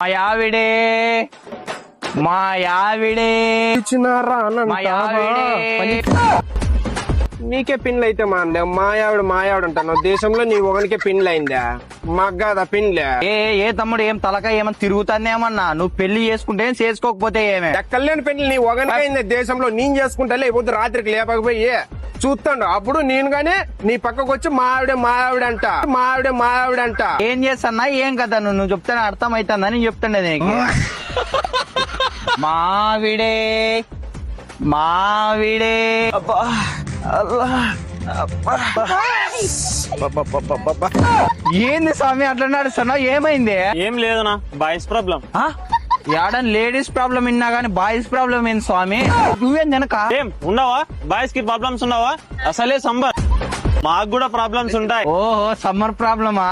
మాయావిడే మాయావిడే నీకే పిన్లు అయితే మాయావిడ మాయావిడ అంటాను దేశంలో నీ ఒకనికే పిన్లు అయిందా మాకు కాదా పిన్లే ఏ తమ్ముడు ఏం తలకాయ ఏమన్నా తిరుగుతానేమన్నా నువ్వు పెళ్లి చేసుకుంటే చేసుకోకపోతే ఏమే ఎక్కలేని పెళ్లి నీ ఒకనికే అయింది దేశంలో నేను చేసుకుంటా లేకపోతే రాత్రికి లేపకపోయి చూస్తాడు అప్పుడు నేను గానీ నీ పక్కకు వచ్చి మావిడే మావిడ అంట మావిడే మావిడ అంట ఏం చేస్తానా ఏం కదా నువ్వు చెప్తానే అర్థం అవుతుందని నేను చెప్తాండే నీకు మావిడే మావిడే అబ్బా ఏంది స్వామి అట్లా నడుస్తున్నా ఏమైంది? ఏం లేదనా బాయ్స్ ప్రాబ్లం. యాడన్ లేడీస్ ప్రాబ్లం విన్నా గానీ బాయ్స్ ప్రాబ్లం ఏంది స్వామి? నువ్వేం వెనక ఏం ఉండవా బాయ్స్ కి ప్రాబ్లమ్స్ ఉండవా? అసలే సంబర్ మాకు కూడా ప్రాబ్లమ్స్ ఉంటాయి. ఓహో సమ్మర్ ప్రాబ్లమా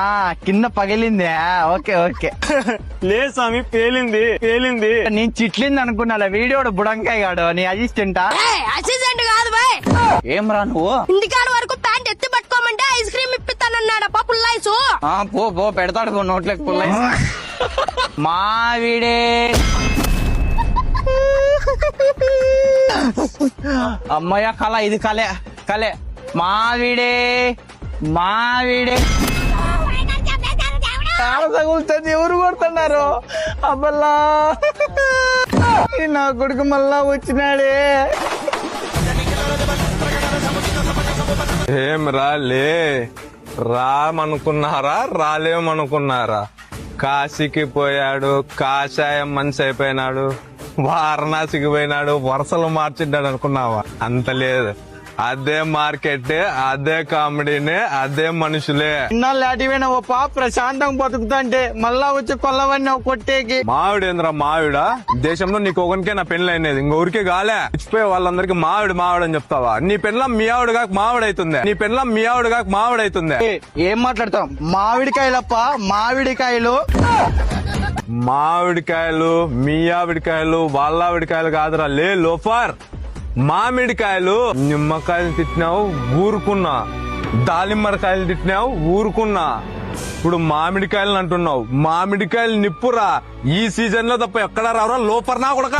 కింద పగిలిందే? Okay okay. లేదు స్వామి పేలింది పేలింది. నేను చిట్లింది అనుకున్నా వీడియోడు బుడంకాయ గాడు నీ అసిస్టెంటా? అసిస్టెంట్ కాదు బాయ్. ఏం రా నువ్వు? ఇంటికాడ వరకు ప్యాంట్ ఎత్తి పట్టుకోమంటే ఐస్ క్రీమ్ ఇప్పిస్తానన్నాడు పుల్లైసు. పో పెడతాడు పో నోట్లోకి పుల్లైసు. మావిడే అమ్మయ్య కళ ఇది కలే కలే మావిడే మావిడే తగులుతుంది. ఎవరు కొడుతున్నారు? అబ్బల్లా నా కొడుకు మళ్ళా వచ్చినాడే. ఏం రాలే రామనుకున్నారా రాలేమనుకున్నారా? కాశీకి పోయాడు, కాషాయం మనిషి అయిపోయినాడు, వారణాసికి పోయినాడు, వరుసలు మార్చిండాడు అనుకున్నావా? అంత లేదు. అదే మార్కెట్, అదే కామెడీనే, అదే మనుషులే. ఇన్నాళ్ళు లాంటివైనా ఓ పాప ప్రశాంతంగా బతుకుతుంటే మళ్ళా వచ్చి కొల్లవన్నీ కొట్టేకి. మావిడేంద్రా మావిడ? దేశంలో నీకు ఒకరికే నా పెళ్లి అయినది, ఇంకొకరికే గాలే. ఇచ్చిపోయే వాళ్ళందరికీ మావిడ మావిడ అని చెప్తావా? నీ పెళ్ళం మీ ఆవిడ కాక మావిడైతుంది, నీ పెళ్ళం మీ ఆవిడ కాక మావిడైతుంది. ఏం మాట్లాడతాం? మామిడికాయలప్ప మామిడికాయలు. మామిడికాయలు మీ ఆవిడికాయలు వాళ్ళ ఆవిడికాయలు కాదురా లే లోఫర్. మామిడికాయలు నిమ్మకాయలు తిట్టినావు ఊరుకున్నా, దాలిమ్మరకాయలు తిట్టినావు ఊరుకున్నా, ఇప్పుడు మామిడికాయలు అంటున్నావు. మామిడికాయలు నిప్పురా, ఈ సీజన్ లో తప్ప ఎక్కడా రావరా లోపర్ నా కొడక.